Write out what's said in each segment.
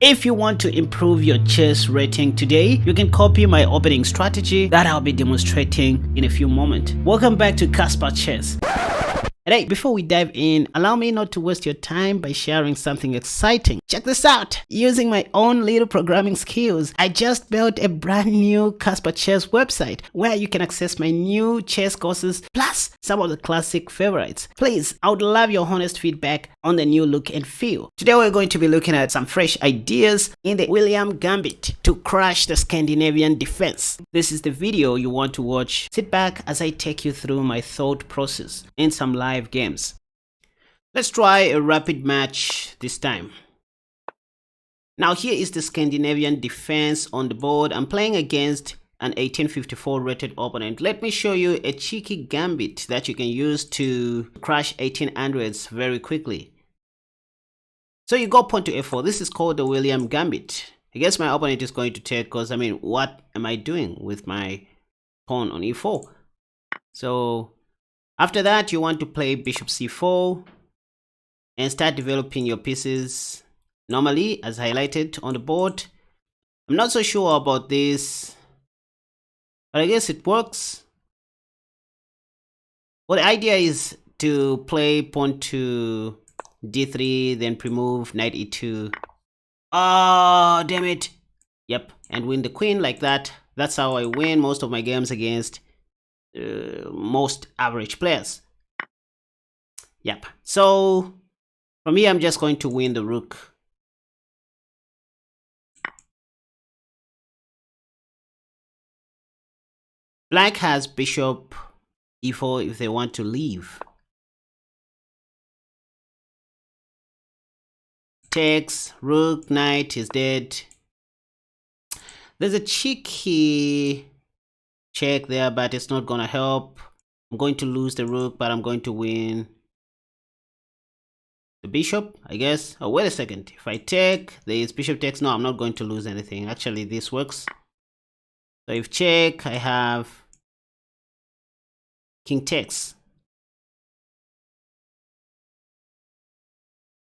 If you want to improve your chess rating today, you can copy my opening strategy that I'll be demonstrating in a few moments. Welcome back to Casper Chess. And hey, before we dive in, allow me not to waste your time by sharing something exciting. Check this out! Using my own little programming skills, I just built a brand new Casper Chess website where you can access my new chess courses plus some of the classic favorites. Please, I would love your honest feedback on the new look and feel. Today we're going to be looking at some fresh ideas in the William Gambit to crush the Scandinavian defense. This is the video you want to watch. Sit back as I take you through my thought process in some live games. Let's try a rapid match this time. Now here is the Scandinavian defense on the board. I'm playing against an 1854 rated opponent. Let me show you a cheeky gambit that you can use to crush 1800s very quickly. So you go pawn to f4. This is called the William Gambit. I guess my opponent is going to take, because I mean, what am I doing with my pawn on e4? So after that, you want to play bishop c4 and start developing your pieces normally as highlighted on the board. I'm not so sure about this, but I guess it works. Well, the idea is to play pawn to d3, then pre-move, knight e2. Oh, damn it. Yep, and win the queen like that. That's how I win most of my games against most average players. Yep, so from here I'm just going to win the rook. Black has bishop e4 if they want to leave. Takes, rook, knight is dead. There's a cheeky check there, but it's not gonna help. I'm going to lose the rook, but I'm going to win the bishop, I guess. Oh, wait a second. If I take, this bishop takes. No, I'm not going to lose anything. Actually, this works. So if check, I have king takes.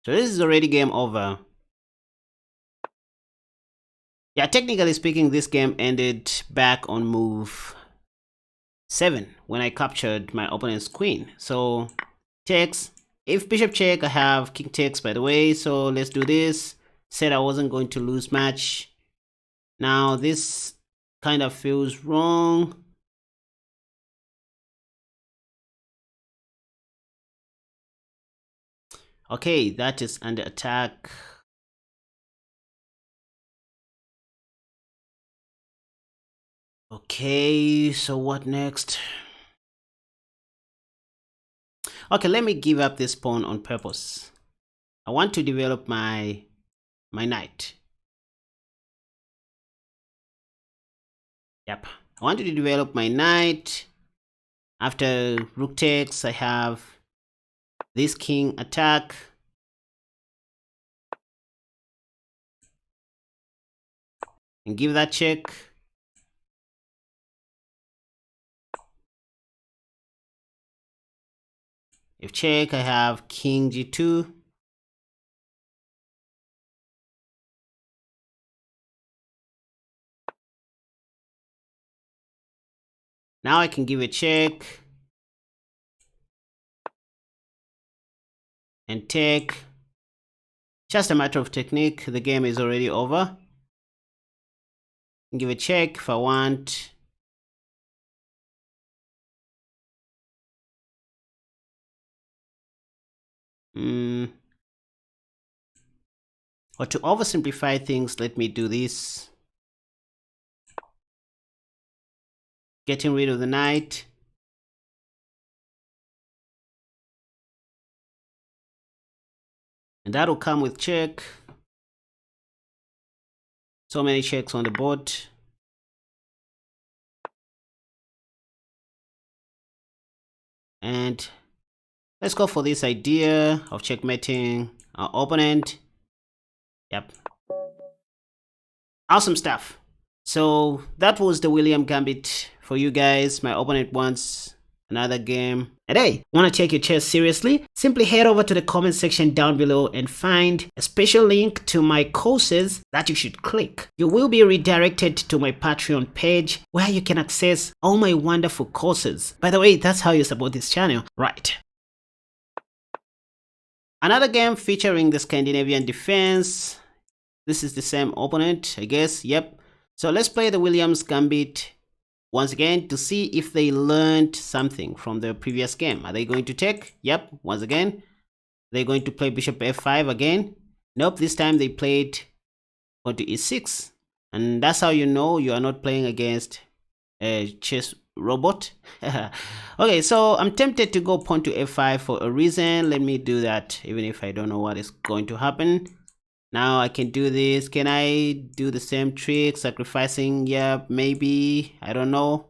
So this is already game over. Yeah, technically speaking, this game ended back on move 7 when I captured my opponent's queen. So takes. If bishop check, I have king takes, by the way. So let's do this. Said I wasn't going to lose match. Now this kind of feels wrong. Okay, that is under attack. Okay, so what next? Okay, let me give up this pawn on purpose. I want to develop my knight. Yep, I want to develop my knight. After rook takes, I have this king attack. And give that check. If check, I have king g2. Now I can give a check. And take. Just a matter of technique. The game is already over. Give a check if I want. Or to oversimplify things, let me do this. Getting rid of the knight. And that'll come with check. So many checks on the board. And let's go for this idea of checkmating our opponent. Yep. Awesome stuff. So that was the William Gambit for you guys. My opponent wants another game. And hey, want to take your chess seriously? Simply head over to the comment section down below and find a special link to my courses that you should click. You will be redirected to my Patreon page where you can access all my wonderful courses. By the way, that's how you support this channel, right? Another game featuring the Scandinavian defense. This is the same opponent, I guess. Yep. So let's play the Williams Gambit once again to see if they learned something from the previous game. Are they going to take? Yep, once again. They're going to play bishop f5 again. Nope, this time they played pawn to e6. And that's how you know you are not playing against a chess robot. Okay, so I'm tempted to go pawn to f5 for a reason. Let me do that even if I don't know what is going to happen. Now I can do this. Can I do the same trick? Sacrificing? Yeah, maybe. I don't know.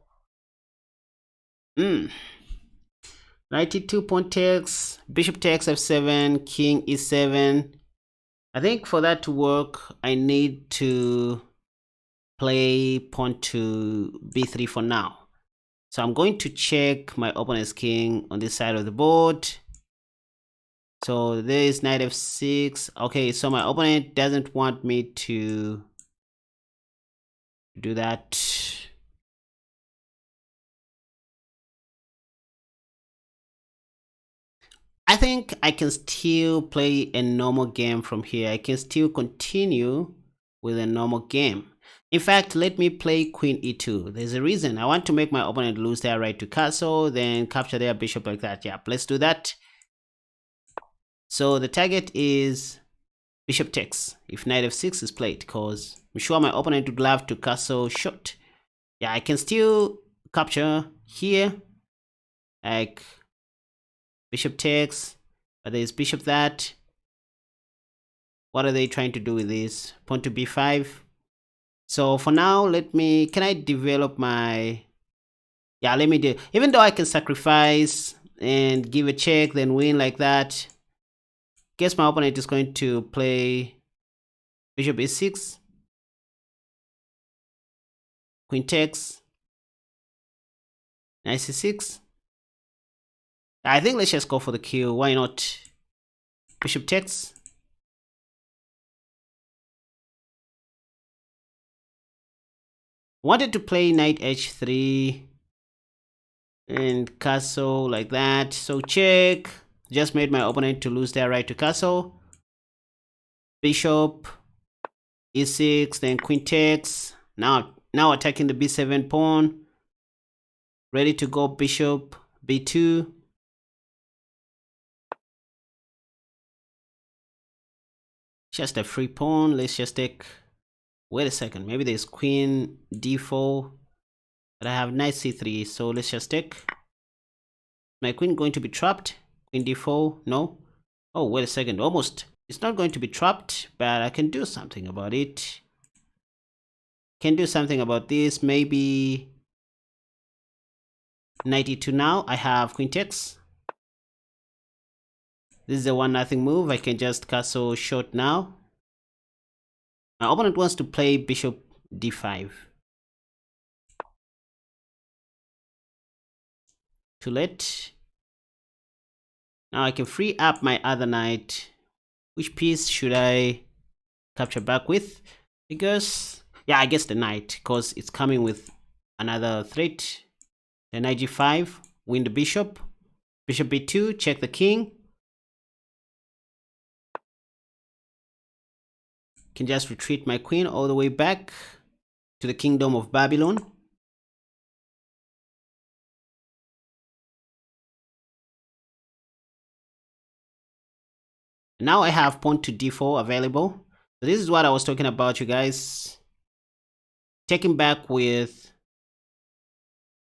92 pawn takes. Bishop takes f7. King e7. I think for that to work, I need to play pawn to b3 for now. So I'm going to check my opponent's king on this side of the board. So there is knight f6. Okay, so my opponent doesn't want me to do that. I think I can still play a normal game from here. I can still continue with a normal game. In fact, let me play queen e2. There's a reason. I want to make my opponent lose their right to castle, then capture their bishop like that. Yeah, let's do that. So the target is bishop takes if knight f6 is played, because I'm sure my opponent would love to castle short. Yeah, I can still capture here, like bishop takes, but there's bishop that. What are they trying to do with this? Pawn to b5. So for now, can I develop my, yeah, let me do, even though I can sacrifice and give a check, then win like that. Guess my opponent is going to play bishop e6, queen takes, knight c6. I think let's just go for the kill. Why not? Bishop takes. Wanted to play knight h3 and castle like that. So check. Just made my opponent to lose their right to castle. Bishop e6, then queen takes. Now attacking the b7 pawn. Ready to go bishop b2. Just a free pawn. Let's just take, wait a second, maybe there's queen d4, but I have knight c3, so let's just take. My queen going to be trapped? Queen d4, no. Oh, wait a second, almost. It's not going to be trapped, but I can do something about it. Can do something about this, maybe knight e2 now. I have queen takes. This is a 1-0 move. I can just castle short now. My opponent wants to play bishop d5. Too late. Now I can free up my other knight. Which piece should I capture back with? Because, yeah, I guess the knight, because it's coming with another threat. Then knight g5, win the bishop. Bishop b2, check the king. Can just retreat my queen all the way back to the kingdom of Babylon. Now I have pawn to d4 available. So this is what I was talking about, you guys. Taking back with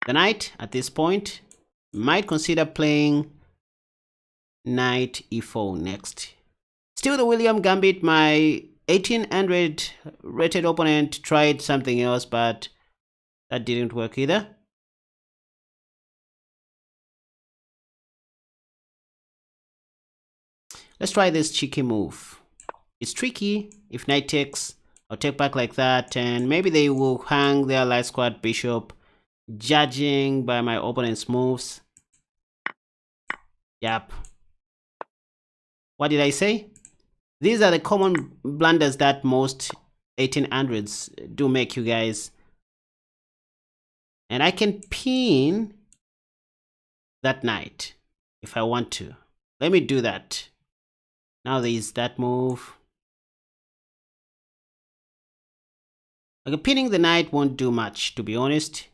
the knight at this point. Might consider playing knight e4 next. Still the William Gambit. My 1800 rated opponent tried something else, but that didn't work either. Let's try this cheeky move. It's tricky. If knight takes, I'll take back like that, and maybe they will hang their light squad bishop, judging by my opponent's moves. Yep. What did I say? These are the common blunders that most 1800s do make, you guys. And I can pin that knight if I want to. Let me do that. Now there is that move. Okay, pinning the knight won't do much, to be honest.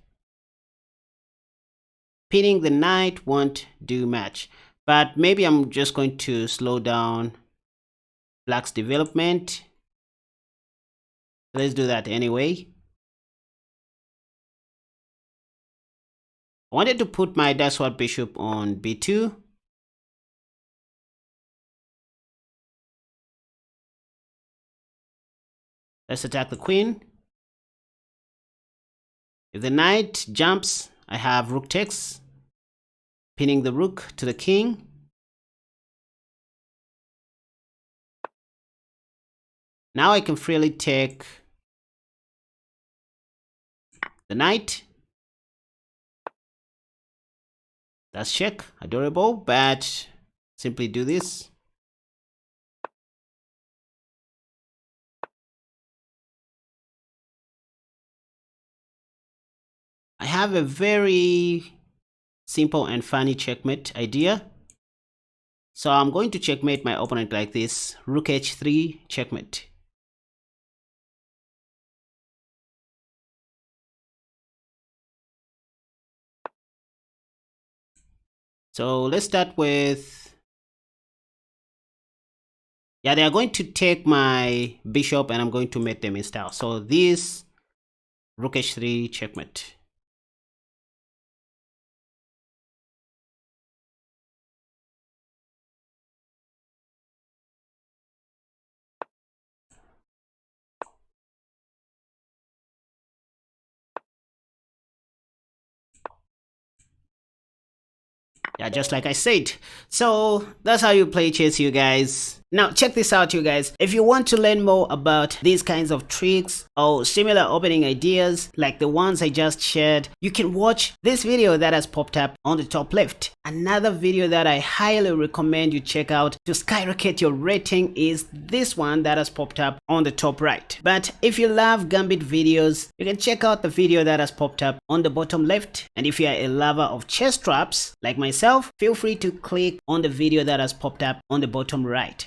Pinning the knight won't do much. But maybe I'm just going to slow down Black's development. Let's do that anyway. I wanted to put my Dasword bishop on b2. Let's attack the queen. If the knight jumps, I have rook takes, pinning the rook to the king. Now I can freely take the knight. That's check, adorable, but simply do this. I have a very simple and funny checkmate idea. So I'm going to checkmate my opponent like this. Rook h3, checkmate. So let's start with, yeah, they are going to take my bishop and I'm going to mate them in style. So this rook h3, checkmate. Yeah, just like I said. So that's how you play chess, you guys. Now check this out, you guys. If you want to learn more about these kinds of tricks or similar opening ideas like the ones I just shared, you can watch this video that has popped up on the top left. Another video that I highly recommend you check out to skyrocket your rating is this one that has popped up on the top right. But if you love Gambit videos, you can check out the video that has popped up on the bottom left. And if you are a lover of chess traps like myself, feel free to click on the video that has popped up on the bottom right.